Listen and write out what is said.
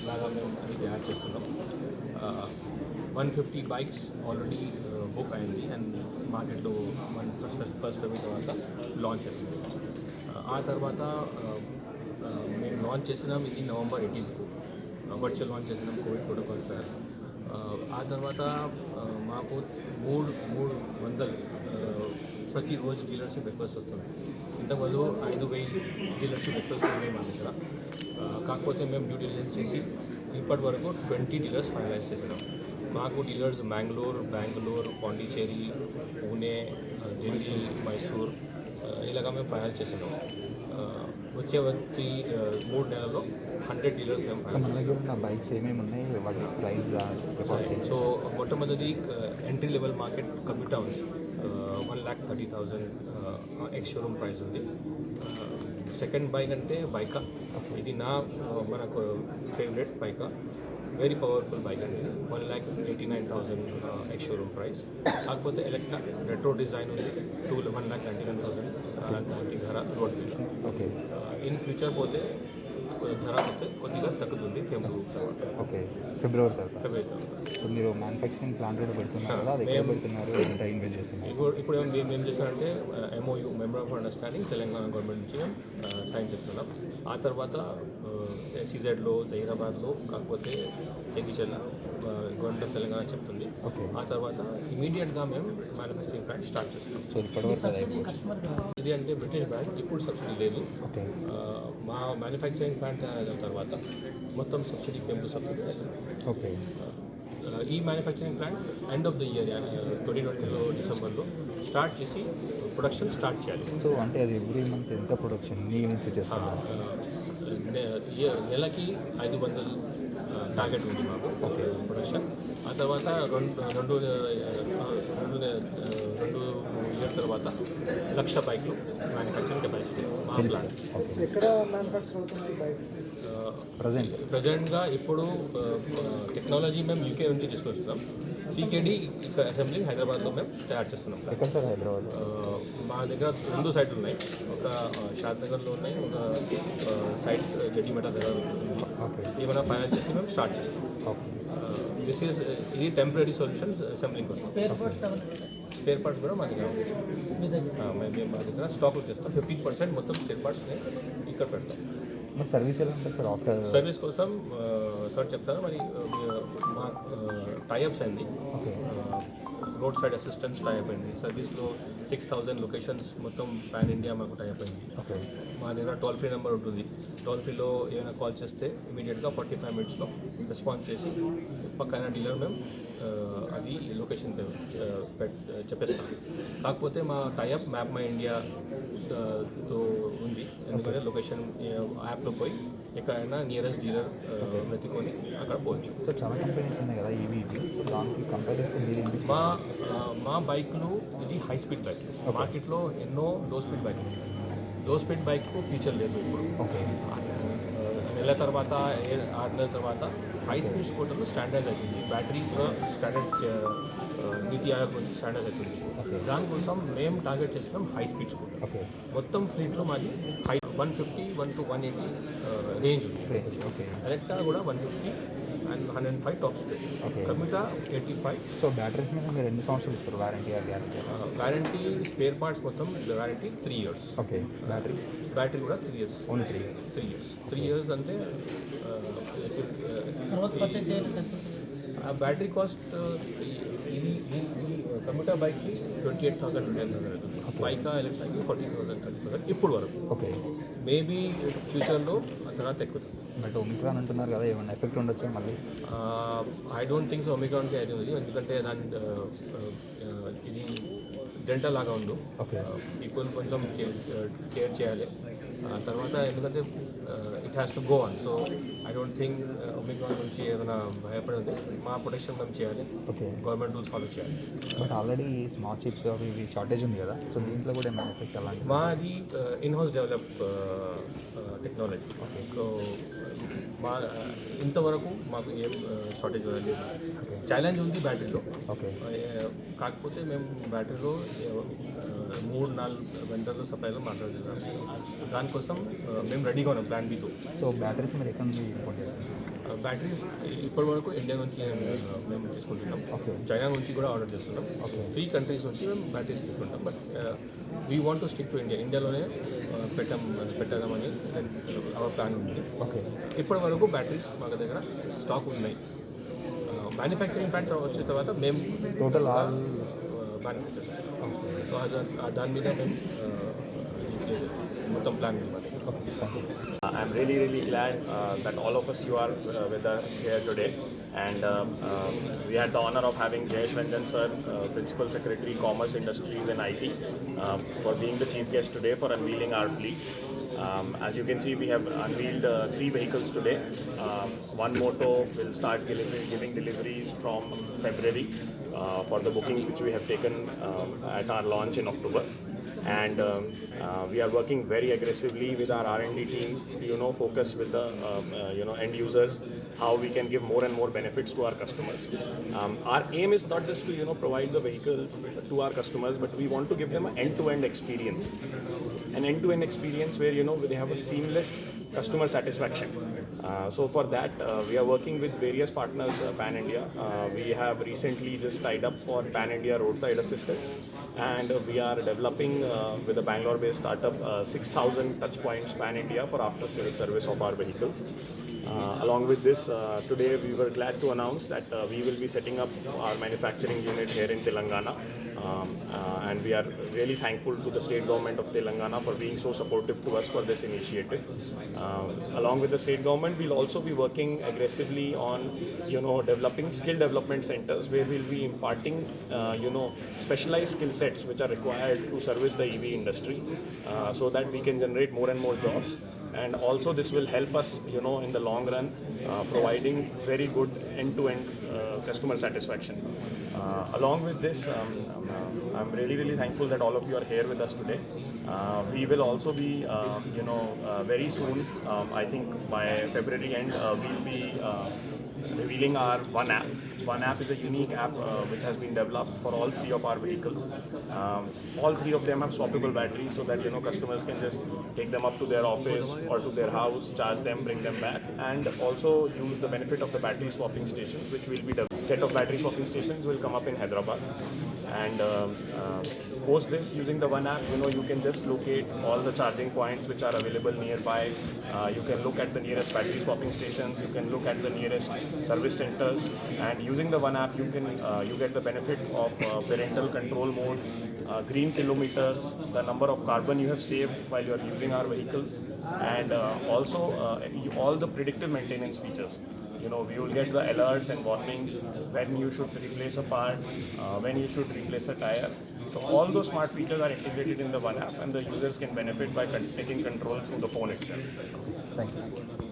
లాగా మేము అది తయారు చేస్తున్నాం. 150 బైక్స్ ఆల్రెడీ బుక్ అయింది అండ్ మార్కెట్లో ఫస్ట్ తర్వాత లాంచ్ అయింది. ఆ తర్వాత మేము లాంచ్ చేసినాం ఇది November 18th వర్చువల్ లాంచ్ చేసినాం కోవిడ్ ప్రోటోకాల్స్. ఆ తర్వాత మాకు 300 ప్రతిరోజు డీలర్షిప్ రిక్వెస్ట్ వస్తుంది. ఇంతకుముందు 5,000 డీలర్షిప్ రిక్వెస్ట్ ఉన్నాయి మా దగ్గర. కాకపోతే మేము డ్యూ డిలిజెన్స్ చేసి ఇప్పటి వరకు 20 డీలర్స్ ఫైనలైజ్ చేసినాం. మాకు డీలర్స్ బెంగళూరు, పాండిచేరి, పూణే, ఢిల్లీ, మైసూర్ ఇలాగా మేము ఫైనల్ చేసినాం. వచ్చే 3 నెలల్లో 100 డీలర్స్ మేము ఫైనల్. బైక్స్ ఏమేమి ఉన్నాయి, వాటి ప్రైస్? సో మొట్టమొదటి ఎంట్రీ లెవెల్ మార్కెట్ కమ్యూటా ఉంది. 1,30,000 ఎక్స్ షోరూమ్ ప్రైస్ ఉంది. సెకండ్ బైక్ అంటే బైకా. ఇది మనకు ఫేవరెట్ బైకా, వెరీ పవర్ఫుల్ బైక్ అండి. 1,89,000 ఎక్స్ షోరూమ్ ప్రైస్. కాకపోతే ఎలక్ట్రా రెట్రో డిజైన్ ఉంది, 1,91,000 దానికి ధర రోడ్. ఓకే. ఇన్ ఫ్యూచర్ పోతే ధర పోతే కొద్దిగా తగ్గుతుంది ఫిబ్రవరి తర్వాత. సో మీరు మ్యానుఫ్యాక్చరింగ్ ప్లాంట్ కూడా పెడుతున్నారు కదా, అది ఎక్కడ పెడుతున్నారు, ఎంత ఇన్వెస్ట్ చేస్తున్నారు? ఇప్పుడు మేము ఏం చేస్తామంటే MOU memorandum of understanding Telangana government నుంచి సైన్ చేస్తున్నాం. ఆ తర్వాత SEZలో, జహీరాబాద్లో, కాకపోతే చెంగిచెల్ల గవర్నమెంట్ ఆఫ్ తెలంగాణ చెప్తుంది. ఆ తర్వాత ఇమీడియట్గా మేము మ్యానుఫ్యాక్చరింగ్ ప్లాంట్ స్టార్ట్ చేస్తున్నాం. సో ఇప్పటివరకు ఇది అంటే బ్రిటిష్ బ్యాంక్, ఇప్పుడు సబ్సిడీ లేదు. మా మ్యానుఫ్యాక్చరింగ్ ప్లాంట్ అయిన తర్వాత మొత్తం సబ్సిడీ పెంపు సబ్సిడీ ఓకే. ఈ manufacturing plant end of the year 2020 డిసెంబర్లో స్టార్ట్ చేసి ప్రొడక్షన్ స్టార్ట్ చేయాలి. సో అంటే అది ఎవ్రీ మంత్ ఎంత ప్రొడక్షన్ యూనిట్స్ చేస్తాం? నెలకి 500 టార్గెట్ ఉంది మాకు ప్రొడక్షన్. ఆ తర్వాత రెండు ఇయర్ తర్వాత 1,00,000 బైక్లు మ్యానుఫ్యాక్చరింగ్ కెపాసిటీ మా ప్లాంట్. ఎక్కడ మ్యానుఫ్యాక్చర్ అవుతుంది బైక్స్? ప్రజెంట్గా ఇప్పుడు టెక్నాలజీ మేము UK నుంచి తీసుకొస్తున్నాం. CKD ఇక్కడ అసెంబ్లీ హైదరాబాద్లో మేము తయారు చేస్తున్నాం. ఎక్కడ సార్ హైదరాబాద్? మా దగ్గర 2 సైట్లు ఉన్నాయి. ఒక షాద్ నగర్లో ఉన్నాయి, ఒక సైట్ జెటీమెట దగ్గర ఉంది. ఏమైనా ఫైనల్ చేసి మేము స్టార్ట్ చేస్తాం. ఇది టెంపరీ సొల్యూషన్స్ అసెంబ్లీ కోసం. స్పేర్ పార్ట్స్ కూడా మా దగ్గర మేము మా దగ్గర స్టాక్లో చేస్తాం. 50% మొత్తం స్పేర్ పార్ట్స్ని ఇక్కడ పెడతాం. మరి సర్వీస్ ఎలా ఉంటుంది సార్? ఆఫ్టర్ సర్వీస్ కోసం సార్ చెప్తారా మరి? మా టైఅప్స్ అయింది, రోడ్ సైడ్ అసిస్టెన్స్ టైఅప్ అయింది. సర్వీస్లో 6,000 లొకేషన్స్ మొత్తం పాన్ ఇండియా మాకు టైఅప్ అయింది. మా దగ్గర టోల్ ఫ్రీ నెంబర్ ఉంటుంది. టోల్ ఫ్రీలో ఏమైనా కాల్ చేస్తే ఇమీడియట్గా 45 మినిట్స్లో రెస్పాన్స్ చేసి పక్కన డీలర్ మేము అది లొకేషన్ చెప్పేస్తాం. కాకపోతే మా టైఅప్ మ్యాప్ మై ఇండియాతో ఉంది. ఎందుకంటే లొకేషన్ యాప్లో పోయి ఎక్కడైనా నియరెస్ట్ డీలర్ వెతుకొని అక్కడ పోవచ్చు. సో చాలా కంపెనీస్ ఉన్నాయి కదా ఈవీ. సో దానికి కంపేర్ చేస్తే మీరు మా బైక్లు ఇది హై స్పీడ్ బైక్. మార్కెట్లో ఎన్నో లో స్పీడ్ బైక్. లో స్పీడ్ బైక్కు ఫీచర్ లేదు ఇప్పుడు. నెల తర్వాత 6 నెలల తర్వాత హై స్పీడ్ స్కూటర్లు స్టాండర్డ్ అవుతుంది. బ్యాటరీ కూడా స్టాండర్డ్ నీతి ఆయోగ్ నుంచి స్టాండర్డ్ అవుతుంది. దానికోసం మేము టార్గెట్ చేసినాం హై స్పీడ్ స్కూటర్. మొత్తం ఫ్లీట్లో మాది 150 to 180 రేంజ్ ఉంది. ఎలక్ట్రా కూడా 150 and 105 top speed. Commuter 85. So batteries మీద మీరు 2 సంవత్సరాలు ఇస్తారు వారంటీ? వారంటీ స్పేర్ పార్ట్స్ మొత్తం వారంటీ 3 years. ఓకే. బ్యాటరీ కూడా 3 years. ఓన్లీ 3 years అంటే ఆ బ్యాటరీ కాస్ట్ ఇది కమ్యూటా బైక్కి 28,000 బైకా ఎలక్ట్రాకి 40,000 30,000 ఇప్పుడు వరకు. ఓకే. మేబీ ఫ్యూచర్లో ఆ తర్వాత ఎక్కుతుంది. బట్ ఒమిక్రాన్ అంటున్నారు కదా, ఏమైనా ఎఫెక్ట్ ఉండొచ్చు మళ్ళీ? ఐ డోంట్ థింక్ సో ఒమిక్రాన్కి అయితే ఉంది. ఎందుకంటే దాని ఇది డెల్టా లాగా ఉంది. పీపుల్ కొంచెం కేర్ చేయాలి తర్వాత, ఎందుకంటే it has to go on. So I don't think Omicron నుంచి ఏదైనా భయపడి ఉంది. మా ప్రొటెక్షన్ మేము చేయాలి, గవర్నమెంట్ రూల్స్ ఫాలో చేయాలి. బట్ ఆల్రెడీ స్మార్ట్ చిప్స్ అవి ఇవి షార్టేజ్ ఉంది కదా, సో దీంట్లో కూడా ఏమైనా ఎఫెక్ట్ అలాంటి? మాది ఇన్హౌస్ డెవలప్ టెక్నాలజీ. సో మా ఇంతవరకు మాకు ఏం షార్టేజ్ లేదు. ఛాలెంజ్ ఉంది బ్యాటరీలో. కాకపోతే మేము బ్యాటరీలో 3-4 వెండర్లు సప్లైలో మాట్లాడుతున్నాం. దానికోసం మేము రెడీగా ఉన్నాం ప్లాన్ బితో. సో బ్యాటరీస్ మీరు ఎక్కడ నుంచి ఇంపోర్ట్ చేస్తున్నారు? బ్యాటరీస్ ఇప్పటి వరకు ఇండియా నుంచి మేము తీసుకుంటున్నాం. చైనా నుంచి కూడా ఆర్డర్ చేస్తున్నాం. 3 కంట్రీస్ నుంచి మేము బ్యాటరీస్ తీసుకుంటాం. But we want to stick to India. ఇండియాలోనే పెట్టదామని అవర్ ప్లాన్ ఉంది. ఇప్పటి వరకు బ్యాటరీస్ మా దగ్గర స్టాక్ ఉన్నాయి. మ్యానుఫ్యాక్చరింగ్ ప్లాంట్ వచ్చిన తర్వాత మేము టోటల్ ఆల్ మ్యానుఫ్యాక్చర్ చేస్తాం. సో దాని మీద మేము మొత్తం ప్లాన్ ఉంది మా దగ్గర. I'm really glad that all of us you are with us here today, and we had the honor of having Jayesh Ranjan sir, Principal Secretary Commerce Industries and IT, for being the chief guest today for unveiling our fleet. As you can see, we have unveiled 3 vehicles today. One Moto will start giving deliveries from February for the bookings which we have taken at our launch in October. And we are working very aggressively with our R&D teams to focus with the end users, how we can give more and more benefits to our customers. Our aim is not just to provide the vehicles to our customers, but we want to give them an end-to-end experience, an end-to-end experience where they have a seamless customer satisfaction. So for that, we are working with various partners pan-India. We have recently just tied up for pan-India roadside assistance, and we are developing with a Bangalore-based startup 6,000 touch points pan-India for after-sales service of our vehicles. Along with this, today we were glad to announce that we will be setting up our manufacturing unit here in Telangana. And we are really thankful to the state government of Telangana for being so supportive to us for this initiative. Along with the state government, we'll also be working aggressively on developing skill development centers where we'll be imparting specialized skill sets which are required to service the EV industry, so that we can generate more and more jobs. And also this will help us in the long run, providing very good end-to-end customer satisfaction. Along with this, I'm really thankful that all of you are here with us today. We will also be very soon, I think by February end, we'll be revealing our One app. One app is a unique app which has been developed for all 3 of our vehicles. All 3 of them have swappable batteries, so that customers can just take them up to their office or to their house, charge them, bring them back, and also use the benefit of the battery swapping stations, which will be developed. Set of battery swapping stations will come up in Hyderabad. And post this, using the One app, you can just locate all the charging points which are available nearby. You can look at the nearest battery swapping stations. You can look at the nearest service centers. And using the One app, you get the benefit of parental control mode, green kilometers, the number of carbon you have saved while you are using our vehicles, and also all the predictive maintenance features. We will get the alerts and warnings when you should replace a part, when you should replace a tire. So all those smart features are integrated in the One app, and the users can benefit by taking control through the phone itself. Thank you.